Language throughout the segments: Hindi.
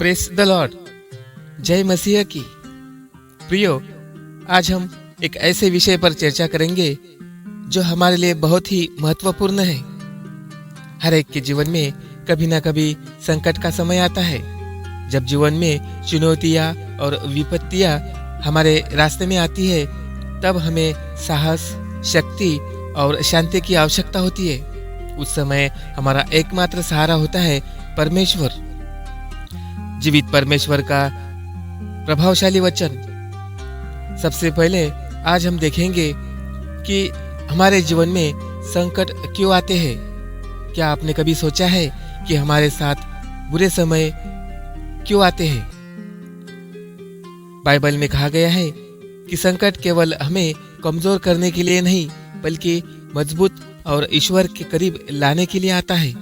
Press the Lord. जय मसीह की। प्रियो, आज हम एक ऐसे विषय पर चर्चा करेंगे जो हमारे लिए बहुत ही महत्वपूर्ण है। हर एक के जीवन में कभी ना कभी संकट का समय आता है। जब जीवन में चुनौतियां और विपत्तियां हमारे रास्ते में आती है, तब हमें साहस, शक्ति और शांति की आवश्यकता होती है। उस समय हमारा एकमात्र सहारा होता है परमेश्वर, जीवित परमेश्वर का प्रभावशाली वचन। सबसे पहले आज हम देखेंगे कि हमारे जीवन में संकट क्यों आते हैं। क्या आपने कभी सोचा है कि हमारे साथ बुरे समय क्यों आते हैं? बाइबल में कहा गया है कि संकट केवल हमें कमजोर करने के लिए नहीं, बल्कि मजबूत और ईश्वर के करीब लाने के लिए आता है।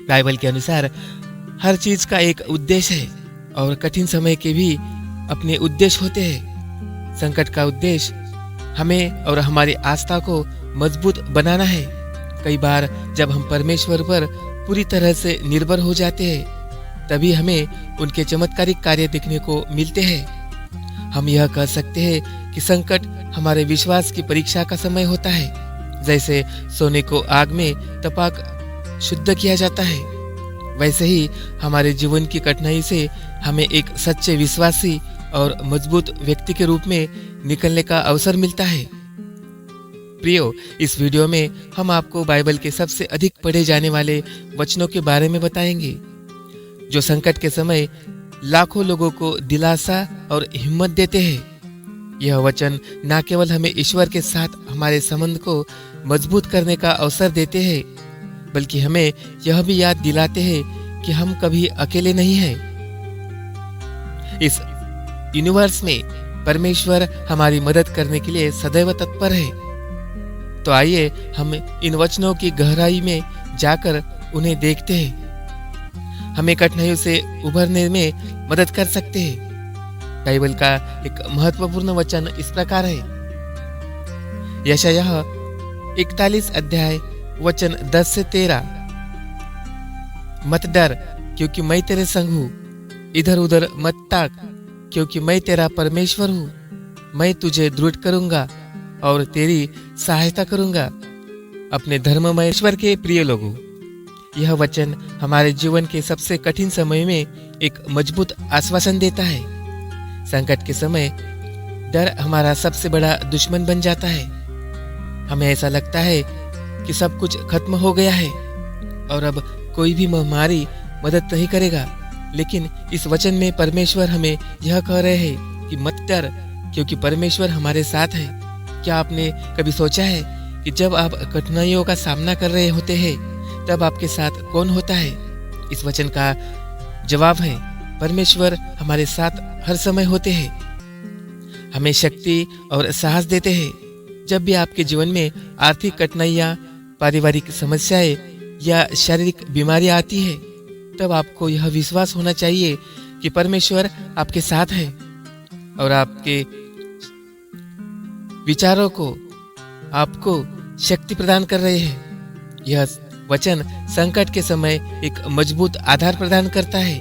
बाइबल के अनुसार हर चीज का एक उद्देश्य है और कठिन समय के भी अपने उद्देश्य होते हैं। संकट का उद्देश्य हमें और हमारी आस्था को मजबूत बनाना है। कई बार जब हम परमेश्वर पर पूरी तरह से निर्भर हो जाते हैं, तभी हमें उनके चमत्कारिक कार्य देखने को मिलते हैं। हम यह कह सकते हैं कि संकट हमारे विश्वास की परीक्षा का समय होता है। जैसे सोने को आग में तपाक शुद्ध किया जाता है, वैसे ही हमारे जीवन की कठिनाई से हमें एक सच्चे विश्वासी और मजबूत व्यक्ति के रूप में निकलने का अवसर मिलता है। प्रियो, इस वीडियो में हम आपको बाइबल के सबसे अधिक पढ़े जाने वाले वचनों के बारे में बताएंगे, जो संकट के समय लाखों लोगों को दिलासा और हिम्मत देते हैं। यह वचन न केवल हमें ईश्वर के साथ हमारे संबंध को मजबूत करने का अवसर देते हैं, बल्कि हमें यह भी याद दिलाते हैं कि हम कभी अकेले नहीं हैं। इस यूनिवर्स में परमेश्वर हमारी मदद करने के लिए सदैव तत्पर है। तो आइए हम इन वचनों की गहराई में जाकर उन्हें देखते हैं। हमें कठिनाइयों से उभरने में मदद कर सकते हैं। बाइबल का एक महत्वपूर्ण वचन इस प्रकार है। यशायाह 41 अध्याय वचन 10 से 13। मत डर, क्योंकि मैं तेरे संग हूँ। इधर उधर मत ताक, क्योंकि मैं तेरा परमेश्वर हूँ। मैं तुझे दृढ़ करूंगा और तेरी सहायता करूंगा। अपने धर्ममय ईश्वर के प्रिय लोगों, यह वचन हमारे जीवन के सबसे कठिन समय में एक मजबूत आश्वासन देता है। संकट के समय डर हमारा सबसे बड़ा दुश्मन बन जाता है। हमें ऐसा लगता है कि सब कुछ खत्म हो गया है और अब कोई भी महामारी मदद नहीं करेगा। लेकिन इस वचन में परमेश्वर हमें यह कह रहे हैं कि मत डर, क्योंकि परमेश्वर हमारे साथ है। क्या आपने कभी सोचा है कि जब आप कठिनाइयों का सामना कर रहे होते हैं, तब आपके साथ कौन होता है? इस वचन का जवाब है परमेश्वर हमारे साथ हर समय होते हैं। हमें शक्ति और साहस देते हैं। जब भी आपके जीवन में आर्थिक कठिनाइयाँ, पारिवारिक समस्याएं या शारीरिक बीमारियां आती है, तब आपको यह विश्वास होना चाहिए कि परमेश्वर आपके साथ है और आपके विचारों को आपको शक्ति प्रदान कर रहे हैं। यह वचन संकट के समय एक मजबूत आधार प्रदान करता है।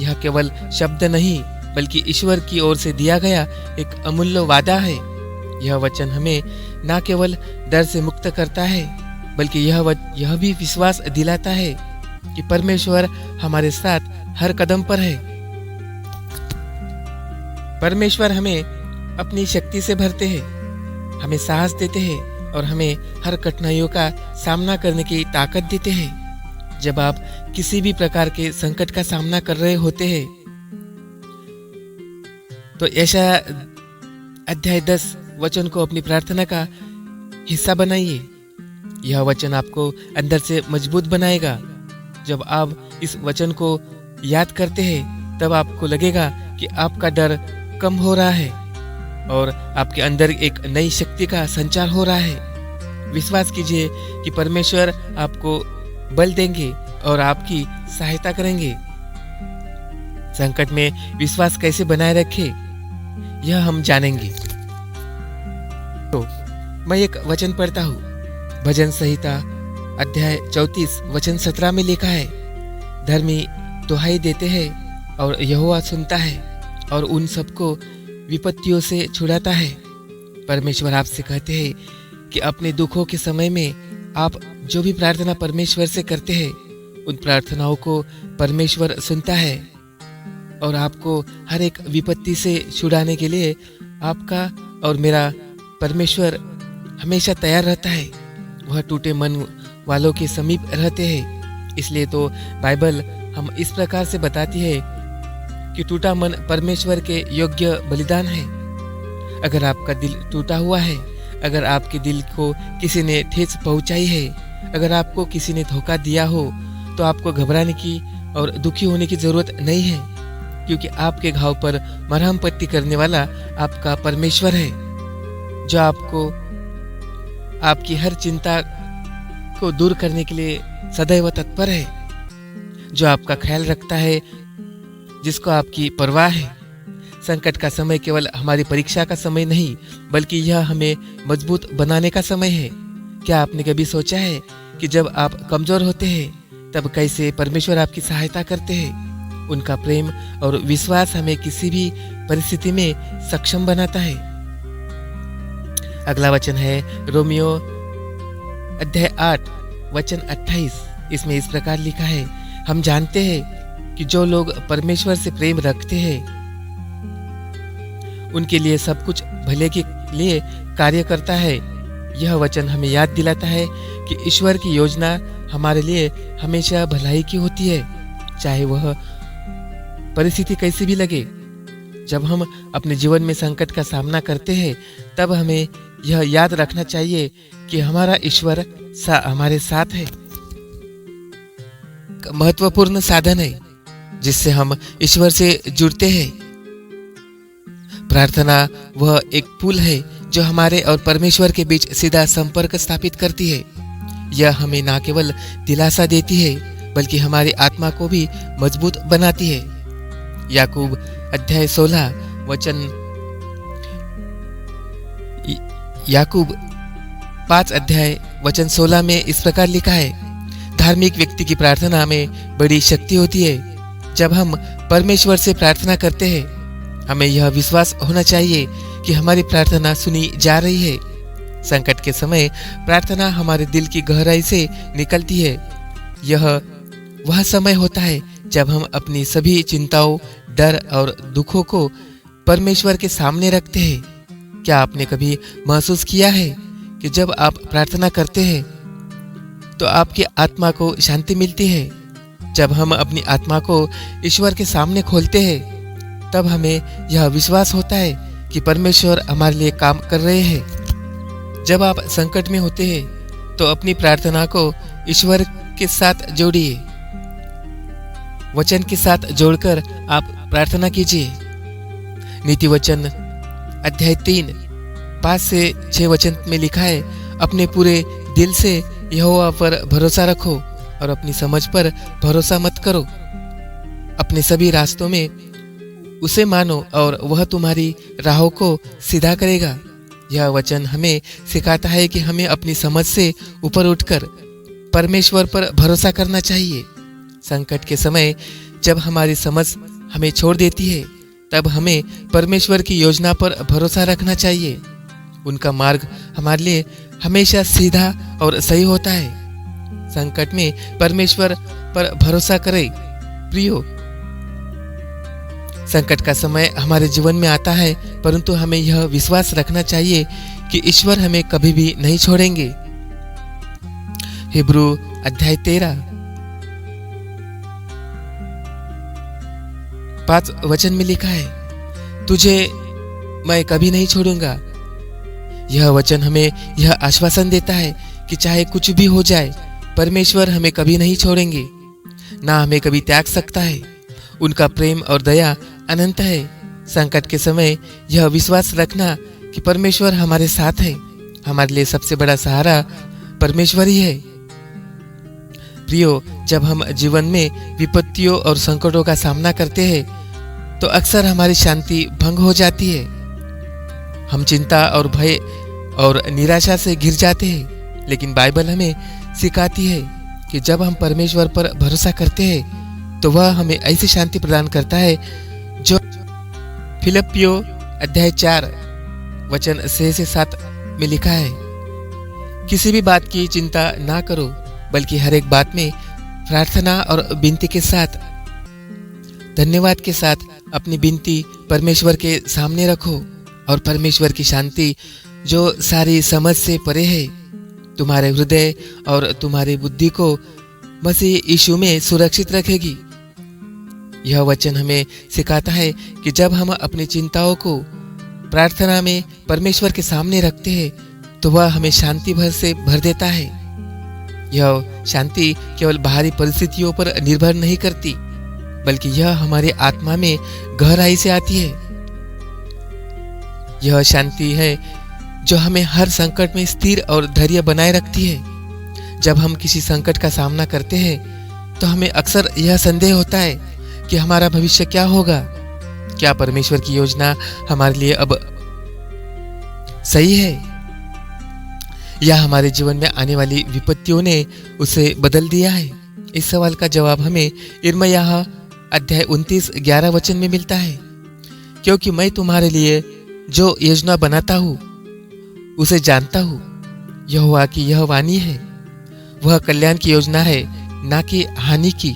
यह केवल शब्द नहीं, बल्कि ईश्वर की ओर से दिया गया एक अमूल्य वादा है। यह वचन हमें न केवल डर से मुक्त करता है, बल्कि यह भी विश्वास दिलाता है कि परमेश्वर हमारे साथ हर कदम पर है। परमेश्वर हमें अपनी शक्ति से भरते हैं, हमें साहस देते हैं और हमें हर कठिनाइयों का सामना करने की ताकत देते हैं। जब आप किसी भी प्रकार के संकट का सामना कर रहे होते हैं, तो यशायाह अध्याय 10 वचन को अपनी प्रार्थना का हिस्सा बनाइए। यह वचन आपको अंदर से मजबूत बनाएगा। जब आप इस वचन को याद करते हैं, तब आपको लगेगा कि आपका डर कम हो रहा है और आपके अंदर एक नई शक्ति का संचार हो रहा है। विश्वास कीजिए कि परमेश्वर आपको बल देंगे और आपकी सहायता करेंगे। संकट में विश्वास कैसे बनाए रखें, यह हम जानेंगे। तो मैं एक वचन पढ़ता हूँ। भजन संहिता अध्याय 34 वचन 17 में लिखा है, धर्मी दुहाई देते हैं और यहोवा सुनता है और उन सबको विपत्तियों से छुड़ाता है। परमेश्वर आपसे कहते हैं कि अपने दुखों के समय में आप जो भी प्रार्थना परमेश्वर से करते हैं उन प्रार्थनाओं को परमेश्वर सुनता है और आपको हर एक विपत्ति से छुड़ाने के लिए आपका और मेरा परमेश्वर हमेशा तैयार रहता है। वह टूटे मन वालों के समीप रहते हैं। इसलिए तो बाइबल हम इस प्रकार से बताती है कि टूटा मन परमेश्वर के योग्य बलिदान है। अगर आपका दिल टूटा हुआ है, अगर आपके दिल को किसी ने ठेस पहुंचाई है, अगर आपको किसी ने धोखा दिया हो, तो आपको घबराने की और दुखी होने की जरूरत नहीं है, क्योंकि आपके घाव पर मरहम पट्टी करने वाला आपका परमेश्वर है, जो आपको आपकी हर चिंता को दूर करने के लिए सदैव तत्पर है, जो आपका ख्याल रखता है, जिसको आपकी परवाह है। संकट का समय केवल हमारी परीक्षा का समय नहीं, बल्कि यह हमें मजबूत बनाने का समय है। क्या आपने कभी सोचा है कि जब आप कमजोर होते हैं तब कैसे परमेश्वर आपकी सहायता करते हैं? उनका प्रेम और विश्वास हमें किसी भी परिस्थिति में सक्षम बनाता है। अगला वचन है रोमियो अध्याय 8 वचन 28। इसमें इस प्रकार लिखा है, हम जानते हैं कि जो लोग परमेश्वर से प्रेम रखते हैं उनके लिए सब कुछ भले के लिए कार्य करता है। यह वचन हमें याद दिलाता है कि ईश्वर की योजना हमारे लिए हमेशा भलाई की होती है, चाहे वह परिस्थिति कैसी भी लगे। जब हम अपने जीवन में संकट का सामना करते हैं तब हमें यह याद रखना चाहिए कि हमारा ईश्वर हमारे साथ है। महत्वपूर्ण साधन है जिससे हम ईश्वर से जुड़ते हैं। प्रार्थना वह एक पुल है जो हमारे और परमेश्वर के बीच सीधा संपर्क स्थापित करती है। यह हमें न केवल दिलासा देती है बल्कि हमारी आत्मा को भी मजबूत बनाती है। याकूब अध्याय 16 वचन याकूब 5 अध्याय वचन 16 में इस प्रकार लिखा है, धार्मिक व्यक्ति की प्रार्थना में बड़ी शक्ति होती है। जब हम परमेश्वर से प्रार्थना करते हैं हमें यह विश्वास होना चाहिए कि हमारी प्रार्थना सुनी जा रही है। संकट के समय प्रार्थना हमारे दिल की गहराई से निकलती है। यह वह समय होता है जब हम अपनी सभी चिंताओं, डर और दुखों को परमेश्वर के सामने रखते हैं। क्या आपने कभी महसूस किया है कि जब आप प्रार्थना करते हैं तो आपकी आत्मा को शांति मिलती है? जब हम अपनी आत्मा को ईश्वर के सामने खोलते हैं तब हमें यह विश्वास होता है कि परमेश्वर हमारे लिए काम कर रहे हैं। जब आप संकट में होते हैं तो अपनी प्रार्थना को ईश्वर के साथ जोड़िए। वचन के साथ जोड़कर आप प्रार्थना कीजिए। नीति वचन अध्याय 3 5 से 6 वचन में लिखा है, अपने पूरे दिल से यहोवा पर भरोसा रखो और अपनी समझ पर भरोसा मत करो। अपने सभी रास्तों में उसे मानो और वह तुम्हारी राहों को सीधा करेगा। यह वचन हमें सिखाता है कि हमें अपनी समझ से ऊपर उठकर परमेश्वर पर भरोसा करना चाहिए। संकट के समय जब हमारी समझ हमें छोड़ देती है तब हमें परमेश्वर की योजना पर भरोसा रखना चाहिए। उनका मार्ग हमारे लिए हमेशा सीधा और सही होता है। संकट में परमेश्वर पर भरोसा करें। प्रियो, संकट का समय हमारे जीवन में आता है, परंतु हमें यह विश्वास रखना चाहिए कि ईश्वर हमें कभी भी नहीं छोड़ेंगे। हिब्रू अध्याय 13 5 वचन में लिखा है, तुझे मैं कभी नहीं छोड़ूंगा। यह वचन हमें यह आश्वासन देता है कि चाहे कुछ भी हो जाए परमेश्वर हमें कभी नहीं छोड़ेंगे, ना हमें कभी त्याग सकता है। उनका प्रेम और दया अनंत है। संकट के समय यह विश्वास रखना कि परमेश्वर हमारे साथ है। हमारे लिए सबसे बड़ा सहारा परमेश्वर ही है। प्रियो, जब हम जीवन में विपत्तियों और संकटों का सामना करते हैं तो अक्सर हमारी शांति भंग हो जाती है। हम चिंता और भय और निराशा से घिर जाते हैं, लेकिन बाइबल हमें सिखाती है कि जब हम परमेश्वर पर भरोसा करते हैं तो वह हमें ऐसी शांति प्रदान करता है जो फिलिप्पियों अध्याय 4 वचन 6 से 7 में लिखा है। किसी भी बात की चिंता ना करो, बल्कि हर एक बात में प्रार्थना और विनती के साथ धन्यवाद के साथ अपनी विनती परमेश्वर के सामने रखो, और परमेश्वर की शांति जो सारी समझ से परे है तुम्हारे हृदय और तुम्हारी बुद्धि को मसीह यीशु में सुरक्षित रखेगी। यह वचन हमें सिखाता है कि जब हम अपनी चिंताओं को प्रार्थना में परमेश्वर के सामने रखते हैं तो वह हमें शांति भर से भर देता है। यह शांति केवल बाहरी परिस्थितियों पर निर्भर नहीं करती, बल्कि यह हमारे आत्मा में गहराई से आती है। यह शांति है जो हमें हर संकट में स्थिर और धैर्य बनाए रखती है। जब हम किसी संकट का सामना करते हैं तो हमें अक्सर यह संदेह होता है कि हमारा भविष्य क्या होगा, क्या परमेश्वर की योजना हमारे लिए अब सही है, या हमारे जीवन में आने वाली विपत्तियों ने उसे बदल दिया है। इस सवाल का जवाब हमें यिर्मयाह अध्याय 29:11 वचन में मिलता है। क्योंकि मैं तुम्हारे लिए जो योजना बनाता हूँ उसे जानता हूँ, यहोवा की यह वाणी है, वह कल्याण की योजना है, ना कि हानि की।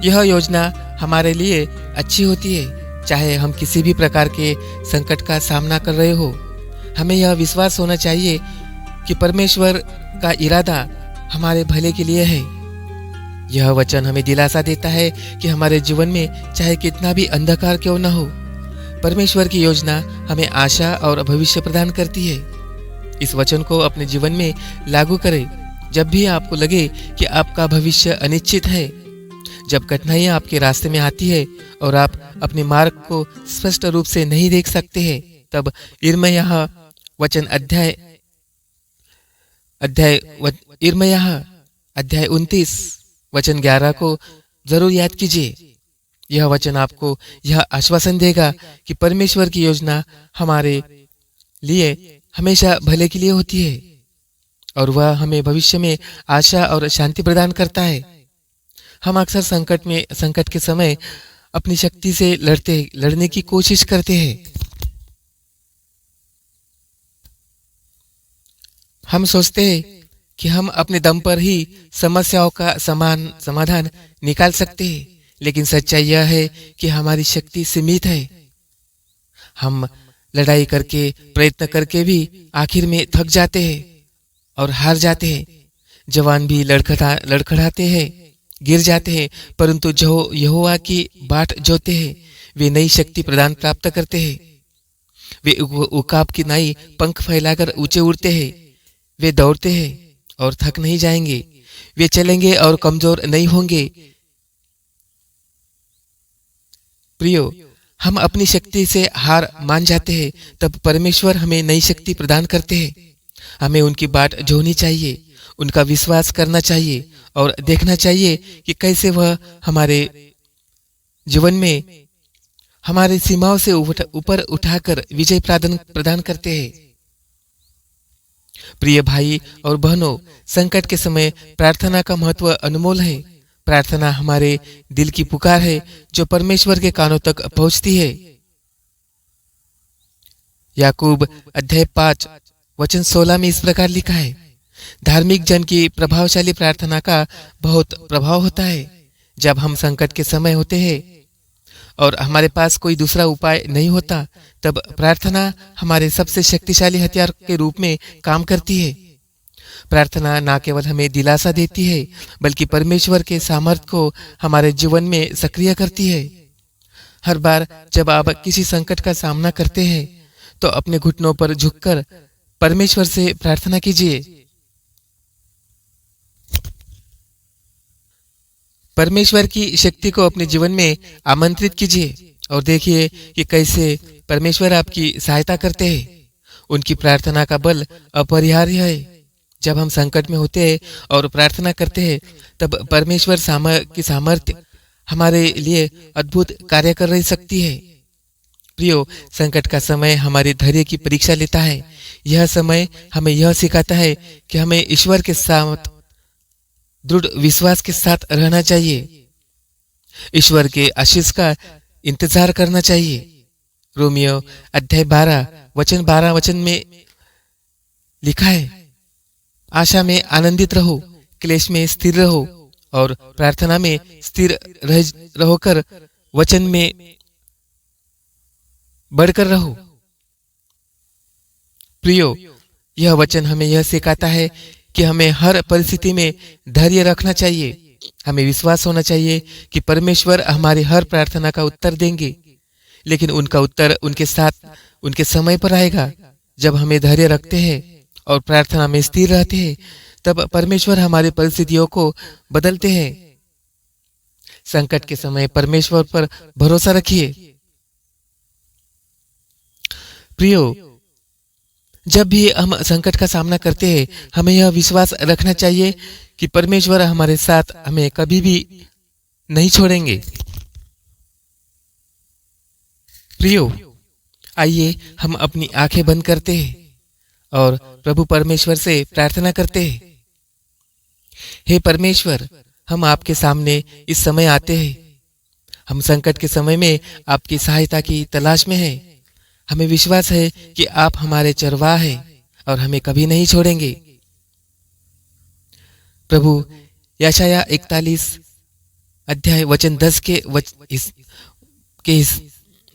यह योजना हमारे लिए अच्छी होती है, चाहे हम किसी भी प्रकार के संकट का सामना कर रहे हो। हमें यह विश्वास होना चाहिए कि परमेश्वर का इरादा हमारे भले के लिए है। यह वचन हमें दिलासा देता है कि हमारे जीवन में चाहे कितना भी अंधकार क्यों न हो, परमेश्वर की योजना हमें आशा और भविष्य प्रदान करती है। इस वचन को अपने जीवन में लागू करें। जब भी आपको लगे कि आपका भविष्य अनिश्चित है, जब कठिनाइयां आपके रास्ते में आती है और आप अपने मार्ग को स्पष्ट रूप से नहीं देख सकते हैं, तब यिर्मयाह अध्याय 29 वचन 11 को जरूर याद कीजिए। यह वचन आपको यह आश्वासन देगा कि परमेश्वर की योजना हमारे लिए हमेशा भले के लिए होती है, और वह हमें भविष्य में आशा और शांति प्रदान करता है। हम अक्सर संकट के समय अपनी शक्ति से लड़ने की कोशिश करते हैं। हम सोचते हैं कि हम अपने दम पर ही समस्याओं का समाधान निकाल सकते हैं, लेकिन सच्चाई यह है कि हमारी शक्ति सीमित है। हम लड़ाई करके प्रयत्न करके भी आखिर में थक जाते हैं और हार जाते हैं। जवान भी लड़खड़ाते हैं, गिर जाते हैं, परंतु जो यहोवा की बाट जोते हैं वे नई शक्ति प्रदान प्राप्त करते हैं। वे उकाब की नाई पंख फैलाकर ऊंचे उड़ते हैं। वे दौड़ते हैं और थक नहीं जाएंगे। वे चलेंगे और कमजोर नहीं होंगे। प्रियो, हम अपनी शक्ति से हार मान जाते हैं, तब परमेश्वर हमें नई शक्ति प्रदान करते हैं। हमें उनकी बाट जोनी चाहिए, उनका विश्वास करना चाहिए और देखना चाहिए कि कैसे वह हमारे जीवन में हमारी सीमाओं से ऊपर उठाकर विजय प्रदान करते हैं। प्रिय भाई और बहनों, संकट के समय प्रार्थना का महत्व अनमोल है। प्रार्थना हमारे दिल की पुकार है जो परमेश्वर के कानों तक पहुंचती है। याकूब अध्याय 5 वचन 16 में इस प्रकार लिखा है, धार्मिक जन की प्रभावशाली प्रार्थना का बहुत प्रभाव होता है। जब हम संकट के समय होते हैं और हमारे पास कोई दूसरा उपाय नहीं होता, तब प्रार्थना हमारे सबसे शक्तिशाली हथियार के रूप में काम करती है। प्रार्थना न केवल हमें दिलासा देती है, बल्कि परमेश्वर के सामर्थ्य को हमारे जीवन में सक्रिय करती है। हर बार जब आप किसी संकट का सामना करते हैं, तो अपने घुटनों पर झुककर परमेश्वर से प्रार्थना कीजिए। परमेश्वर की शक्ति को अपने जीवन में आमंत्रित कीजिए और देखिए कि कैसे परमेश्वर आपकी सहायता करते हैं। उनकी प्रार्थना का बल अपरिहार्य है। जब हम संकट में होते हैं और प्रार्थना करते हैं, तब परमेश्वर की सामर्थ्य हमारे लिए अद्भुत कार्य कर रही सकती है। प्रियो, संकट का समय हमारे धैर्य की परीक्षा लेता है। यह समय हमें यह सिखाता है कि हमें ईश्वर के साथ दृढ़ विश्वास के साथ रहना चाहिए। ईश्वर के आशीष का इंतजार करना चाहिए। रोमियो अध्याय 12 वचन में लिखा है, आशा में आनंदित रहो, क्लेश में स्थिर रहो और प्रार्थना में स्थिर रहोकर वचन में बढ़कर रहो। प्रियो, यह वचन हमें यह सिखाता है कि हमें हर परिस्थिति में धैर्य रखना चाहिए। हमें विश्वास होना चाहिए कि परमेश्वर हमारी हर प्रार्थना का उत्तर देंगे, लेकिन उनका उत्तर उनके साथ उनके समय पर आएगा। जब हमें धैर्य रखते हैं और प्रार्थना में स्थिर रहते हैं, तब परमेश्वर हमारी परिस्थितियों को बदलते हैं। संकट के समय परमेश्वर पर भरोसा रखिए। प्रियो, जब भी हम संकट का सामना करते हैं, हमें यह विश्वास रखना चाहिए कि परमेश्वर हमारे साथ हमें कभी भी नहीं छोड़ेंगे। प्रियो, आइए हम अपनी आंखें बंद करते हैं और प्रभु परमेश्वर से प्रार्थना करते हैं। हे परमेश्वर, हम आपके सामने इस समय आते हैं। हम संकट के समय में आपकी सहायता की तलाश में हैं। हमें विश्वास है कि आप हमारे चरवाह हैं और हमें कभी नहीं छोड़ेंगे। प्रभु यशाया 41 अध्याय वचन 10 के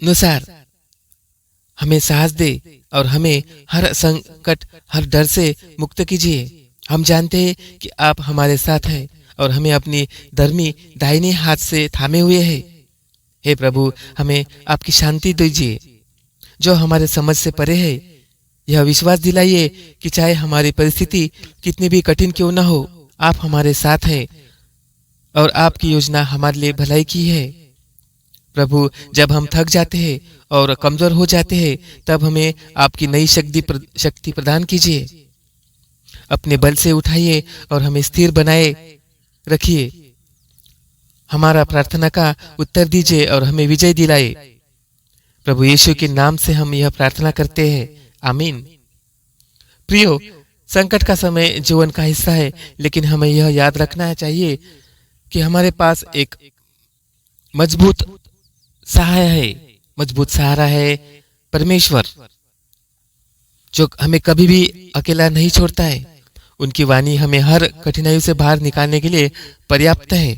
अनुसार हमें साहस दे और हमें हर संकट, हर डर से मुक्त कीजिए। हम जानते हैं कि आप हमारे साथ हैं और हमें अपनी धर्मी दाहिने हाथ से थामे हुए हैं। हे प्रभु, हमें आपकी शांति दीजिए जो हमारे समझ से परे है। यह विश्वास दिलाइए कि चाहे हमारी परिस्थिति कितनी भी कठिन क्यों न हो, आप हमारे साथ हैं और आपकी योजना हमारे लिए भलाई की है। प्रभु, जब हम थक जाते हैं और कमजोर हो जाते हैं, तब हमें आपकी नई शक्ति प्रदान कीजिए। अपने बल से उठाइए और हमें स्थिर बनाए रखिए। हमारा प्रार्थना का उत्तर दीजिए और हमें विजय दिलाए। प्रभु यीशु के नाम से हम यह प्रार्थना करते हैं, आमीन। प्रियो, संकट का समय जीवन का हिस्सा है, लेकिन हमें यह याद रखना चाहिए कि हमारे पास एक मजबूत सहारा है, परमेश्वर, जो हमें कभी भी अकेला नहीं छोड़ता है। उनकी वाणी हमें हर कठिनाई से बाहर निकालने के लिए पर्याप्त है।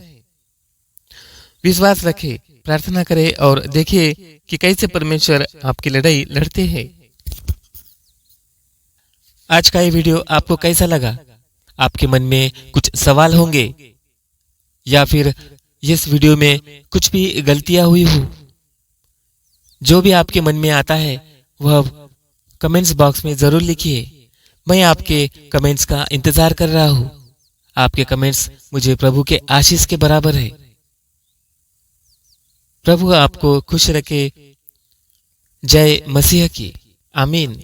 विश्वास रखें, प्रार्थना करें और देखिए कि कैसे परमेश्वर आपकी लड़ाई लड़ते हैं। आज का ये वीडियो आपको कैसा लगा? आपके मन में कुछ सवाल होंगे या फिर इस वीडियो में कुछ भी गलतियां हुई हो, जो भी आपके मन में आता है वह कमेंट्स बॉक्स में जरूर लिखिए। मैं आपके कमेंट्स का इंतजार कर रहा हूं। आपके कमेंट्स मुझे प्रभु के आशीष के बराबर है। प्रभु आपको खुश रखे। जय मसीह की, आमीन।